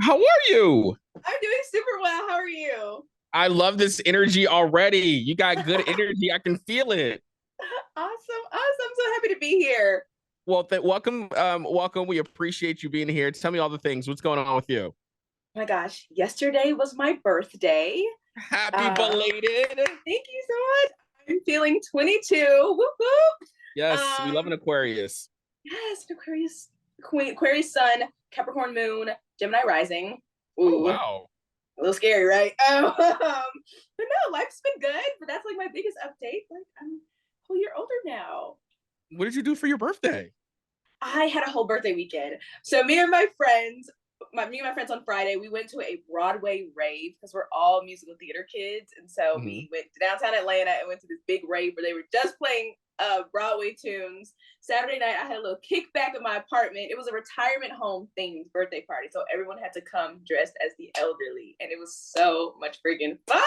How are you? I'm doing super well. How are you? I love this energy already. You got good energy. I can feel it. Awesome. I'm so happy to be here. Well, welcome, welcome. We appreciate you being here. Tell me all the things. What's going on with you? Oh my gosh, yesterday was my birthday. Happy Uh, belated. Thank you so much. I'm feeling 22. Whoop whoop. Yes, we love an Aquarius. Yes, Aquarius Queen, Aquarius Sun, Capricorn Moon, Gemini Rising. Oh Ooh, a wow. little scary, right? But no, life's been good. But that's like my biggest update. Like I'm a whole year older now. What did you do for your birthday? I had a whole birthday weekend. So me and my friends, my friends on Friday, we went to a Broadway rave because we're all musical theater kids, and so Mhm. we went to downtown Atlanta and went to this big rave where they were just playing Broadway tunes. Saturday night, I had a little kickback at my apartment. It was a retirement home themed birthday party, so everyone had to come dressed as the elderly, and it was so much freaking fun.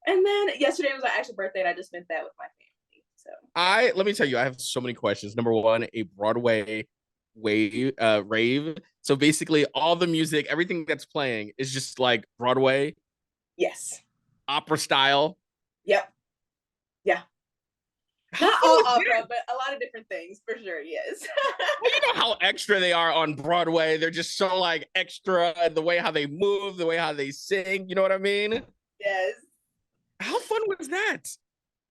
And then yesterday was my actual birthday, and I just spent that with my family. So I let me tell you, I have so many questions. Number one, a Broadway rave. So basically, all the music, everything that's playing is just like Broadway yes, opera style. yep, yeah. How Not fun all was opera, that? but a lot of different things for sure. Yes. Well, you know how extra they are on Broadway. They're just so like extra, the way how they move, the way how they sing. You know what I mean? Yes. How fun was that?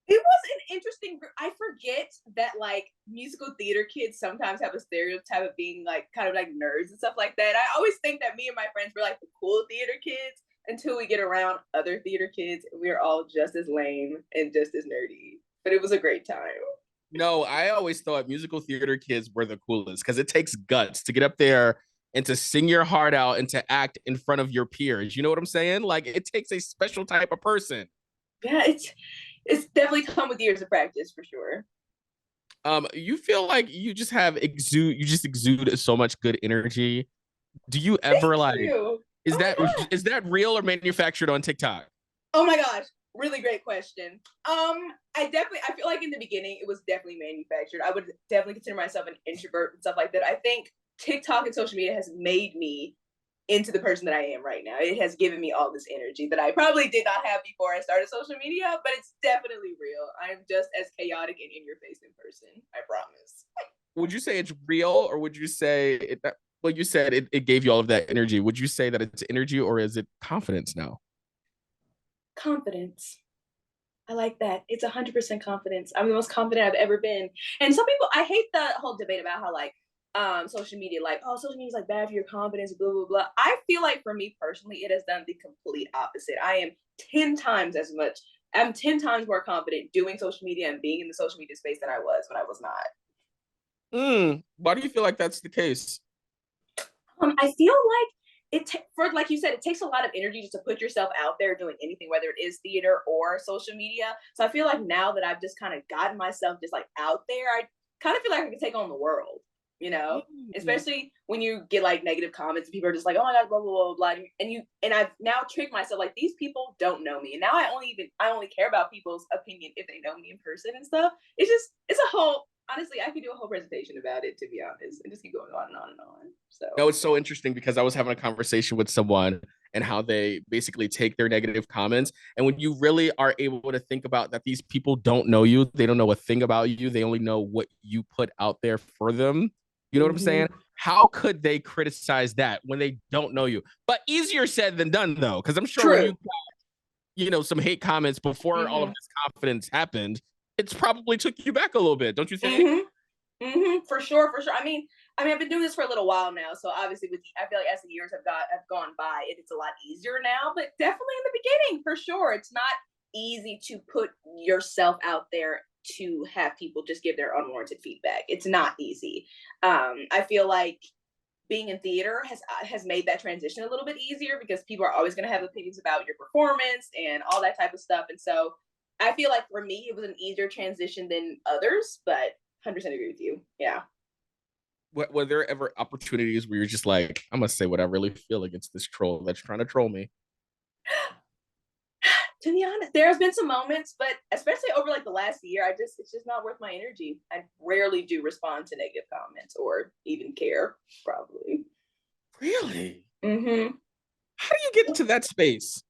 It was an interesting. I forget that like musical theater kids sometimes have a stereotype of being like kind of like nerds and stuff like that. I always think that me and my friends were like the cool theater kids until we get around other theater kids and we're all just as lame and just as nerdy. But it was a great time. No, I always thought musical theater kids were the coolest because it takes guts to get up there and to sing your heart out and to act in front of your peers. You know what I'm saying? Like it takes a special type of person. Yeah, it's definitely come with years of practice for sure. You feel like you just exude so much good energy. Do you Thank ever like you. is Oh that my god. is that real or manufactured on TikTok? Oh my gosh, really great question. I feel like in the beginning it was definitely manufactured. I would definitely consider myself an introvert and stuff like that. I think TikTok and social media has made me into the person that I am right now. It has given me all this energy that I probably did not have before I started social media, but it's definitely real. I'm just as chaotic and in your face in person. I promise. Would you say it's real or would you say well, you said it gave you all of that energy. Would you say that it's energy or is it confidence now? Confidence. I like that. It's 100% confidence. I'm the most confident I've ever been. And some people, I hate the whole debate about how like social media, like, oh, social media is like bad for your confidence, blah, blah, blah. I feel like for me personally, it has done the complete opposite. I am 10 times as much, I'm 10 times more confident doing social media and being in the social media space than I was when I was not. Why do you feel like that's the case? I feel like for like you said, it takes a lot of energy just to put yourself out there doing anything, whether it is theater or social media. So I feel like now that I've just kind of gotten myself just like out there, I kind of feel like I can take on the world, you know, Mm. especially when you get like negative comments and people are just like, oh my god, blah blah blah blah, and I've now tricked myself like these people don't know me, and now I only care about people's opinion if they know me in person and stuff. It's a whole, honestly, I could do a whole presentation about it to be honest, and just keep going on and on and on. No, So it's so interesting because I was having a conversation with someone and how they basically take their negative comments. And when you really are able to think about that, these people don't know you, they don't know a thing about you, they only know what you put out there for them. You know what I'm saying? mm-hmm. How could they criticize that when they don't know you? But easier said than done, though, because I'm sure when True. some hate comments before all of Mm-hmm. this confidence happened, it's probably took you back a little bit, don't you think? Mm-hmm. Mm-hmm. For sure, for sure. I've been doing this for a little while now, so obviously, I feel like as the years have gone by, it's a lot easier now. But definitely in the beginning, for sure, it's not easy to put yourself out there to have people just give their unwarranted feedback. It's not easy. I feel like being in theater has made that transition a little bit easier because people are always going to have opinions about your performance and all that type of stuff, and so I feel like for me, it was an easier transition than others, but 100% agree with you. Yeah. Were there ever opportunities where you're just like, I'm gonna say what I really feel against this troll that's trying to troll me? To be honest, there's been some moments, but especially over like the last year, it's just not worth my energy. I rarely do respond to negative comments or even care, probably. Really? Mm-hmm. How do you get into that space?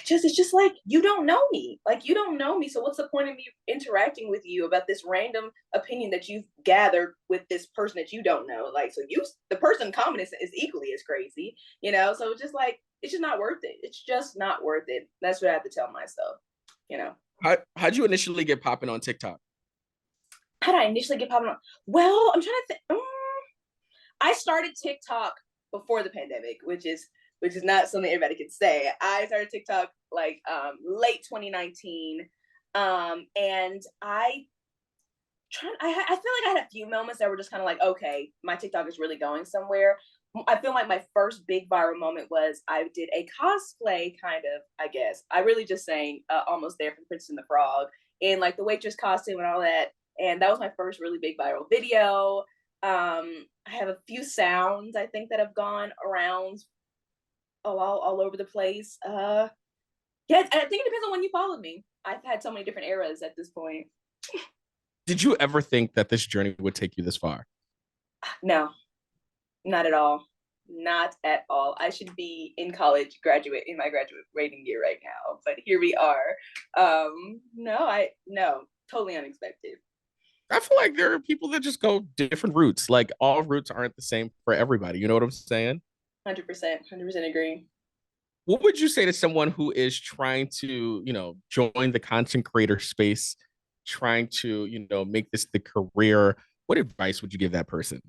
It's just like, you don't know me. Like, you don't know me. So what's the point of me interacting with you about this random opinion that you've gathered with this person that you don't know? Like, so the person commenting is equally as crazy, you know? So it's just like, it's just not worth it. It's just not worth it. That's what I have to tell myself, you know? How'd you initially get popping on TikTok? How did I initially get popping on? Well, I'm trying to think. I started TikTok before the pandemic, which is not something everybody can say. I started TikTok like late 2019, and I feel like I had a few moments that were just kind of like, okay, my TikTok is really going somewhere. I feel like my first big viral moment was I did a cosplay kind of, I guess. I really just sang Almost There from Princess and the Frog in like the waitress costume and all that. And that was my first really big viral video. I have a few sounds I think that have gone around all over the place. Yeah, I think it depends on when you followed me. I've had so many different eras at this point. Did you ever think that this journey would take you this far? No, not at all. Not at all. I should be in college, graduate in my graduating year right now, but here we are. No, totally unexpected. I feel like there are people that just go different routes. Like all routes aren't the same for everybody. You know what I'm saying? 100% agree. What would you say to someone who is trying to, join the content creator space, trying to, make this the career? What advice would you give that person?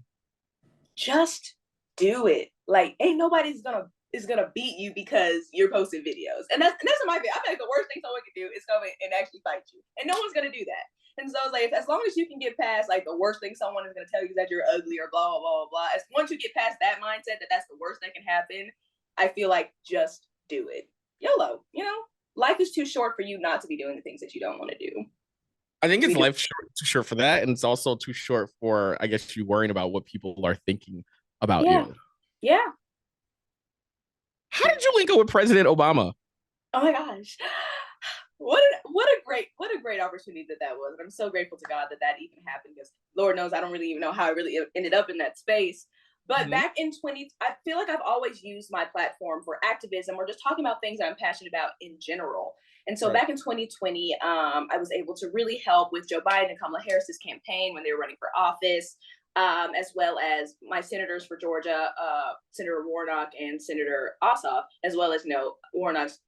Just do it. Like, ain't nobody's gonna is gonna beat you because you're posting videos. And that's my thing. I feel like the worst thing someone can do is come in and actually fight you. And no one's gonna do that. And so it's like, as long as you can get past like the worst thing someone is gonna tell you is that you're ugly or blah blah blah blah. As once you get past that mindset that that's the worst that can happen, I feel like just do it. YOLO. Life is too short for you not to be doing the things that you don't want to do. I think it's We do. life too short for that, and it's also too short for, I guess, you worrying about what people are thinking about Yeah. you. Yeah. How did you link up with President Obama? Oh my gosh. What a great opportunity that was. And I'm so grateful to God that that even happened, because Lord knows I don't really even know how I really ended up in that space. But Mm-hmm. back in 20, I feel like I've always used my platform for activism or just talking about things that I'm passionate about in general. And so Right. back in 2020, I was able to really help with Joe Biden and Kamala Harris's campaign when they were running for office, as well as my senators for Georgia, Senator Warnock and Senator Ossoff, as well as Warnock's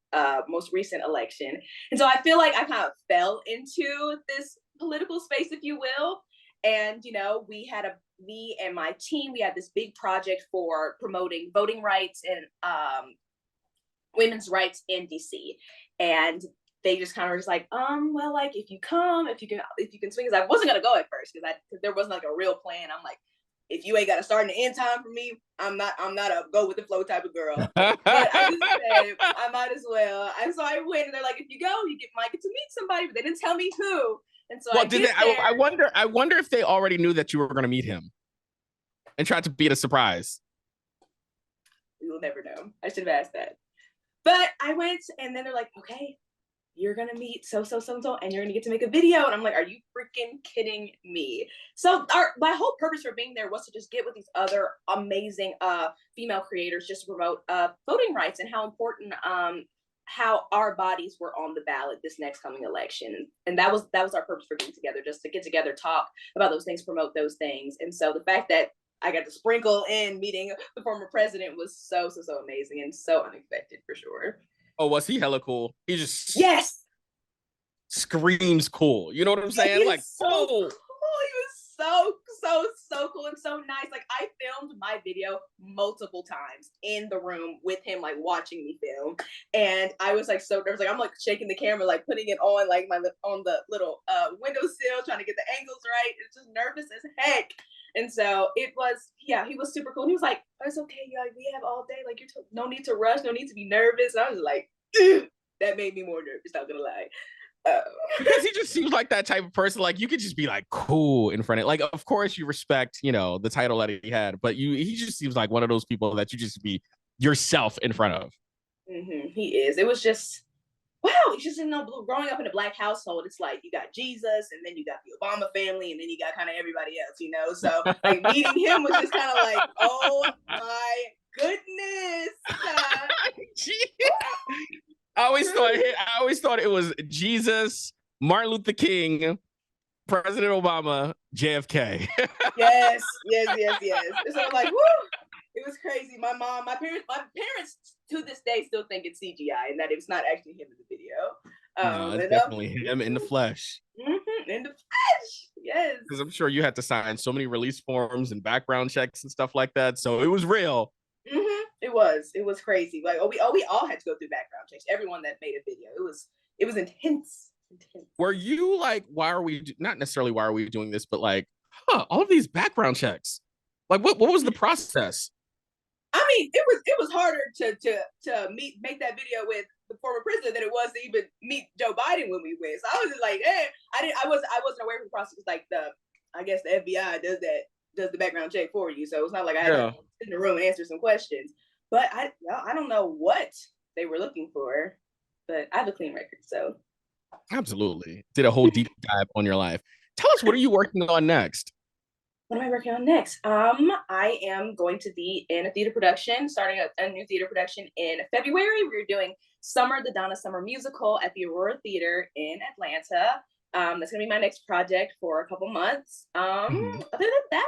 most recent election. And so I feel like I kind of fell into this political space, if you will. And me and my team, we had this big project for promoting voting rights and women's rights in DC. And they just kind of were just like, well, like if you can swing, because I wasn't gonna go at first because there wasn't like a real plan. I'm like, if you ain't got to start and end time for me, I'm not a go with the flow type of girl. But I just said I might as well. And so I went, and they're like, if you go, might get to meet somebody, but they didn't tell me who. And so Well, I did they? get there. I wonder if they already knew that you were going to meet him and tried to be it a surprise. We will never know. I should have asked that. But I went, and then they're like, okay, you're gonna meet so and you're gonna get to make a video. And I'm like, are you freaking kidding me? So my whole purpose for being there was to just get with these other amazing female creators, just to promote voting rights and how important how our bodies were on the ballot this next coming election. And that was our purpose for being together, just to get together, talk about those things, promote those things. And so the fact that I got to sprinkle in meeting the former president was so amazing and so unexpected, for sure. Oh, was he hella cool? He just Yes, screams cool. You know what I'm yeah, saying? Like, so oh, cool. He was so cool and so nice. Like, I filmed my video multiple times in the room with him, like watching me film, and I was like so nervous. Like, I'm like shaking the camera, like putting it on like on the little windowsill, trying to get the angles right. It's just nervous as heck. And so it was, yeah, he was super cool. And he was like, oh, it's okay, like we have all day. Like, no need to rush, no need to be nervous. And I was like, that made me more nervous, not gonna lie. because he just seems like that type of person. Like you could just be like cool in front of, like, of course you respect, the title that he had, but he just seems like one of those people that you just be yourself in front of. Mm-hmm, he is. It was just, wow. It's just, growing up in a Black household, it's like you got Jesus, and then you got the Obama family, and then you got kind of everybody else, So like meeting him was just kind of like, oh my goodness. Stop. I always thought it was Jesus, Martin Luther King, President Obama, JFK. Yes, yes, yes, yes. So I'm like, woo! It was crazy. My parents to this day still think it's CGI and that it's not actually him in the video. No, it's definitely him in the flesh. In the flesh, yes. Because I'm sure you had to sign so many release forms and background checks and stuff like that, so it was real. It was crazy. Like we all had to go through background checks. Everyone that made a video, it was intense. Were you like, why are we not necessarily why are we doing this, but like, all of these background checks? Like, what was the process? I mean, it was harder to make that video with the former president than it was to even meet Joe Biden when we went. So I was just like, I wasn't aware of the process. Like I guess the FBI does the background check for you. So it's not like I had to sit in the room and answer some questions. But I don't know what they were looking for, but I have a clean record. So absolutely did a whole deep dive on your life. Tell us, what are you working on next? What am I working on next? I am going to be in a theater production, starting a new theater production in February. We're doing Summer, the Donna Summer musical at the Aurora Theater in Atlanta. That's gonna be my next project for a couple months. Other than that,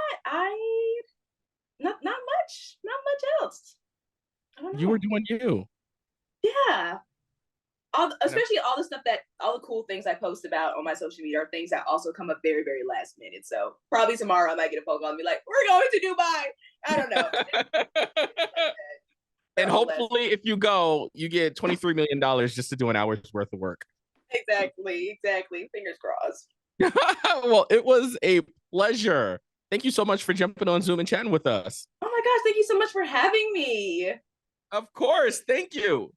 not much else. You were doing you. Yeah. Especially all the cool things I post about on my social media are things that also come up very, very last minute. So probably tomorrow I might get a phone call and be like, we're going to Dubai. I don't know. And hopefully if you go, you get $23 million just to do an hour's worth of work. Exactly. Fingers crossed. Well, it was a pleasure. Thank you so much for jumping on Zoom and chatting with us. Oh my gosh, thank you so much for having me. Of course. Thank you.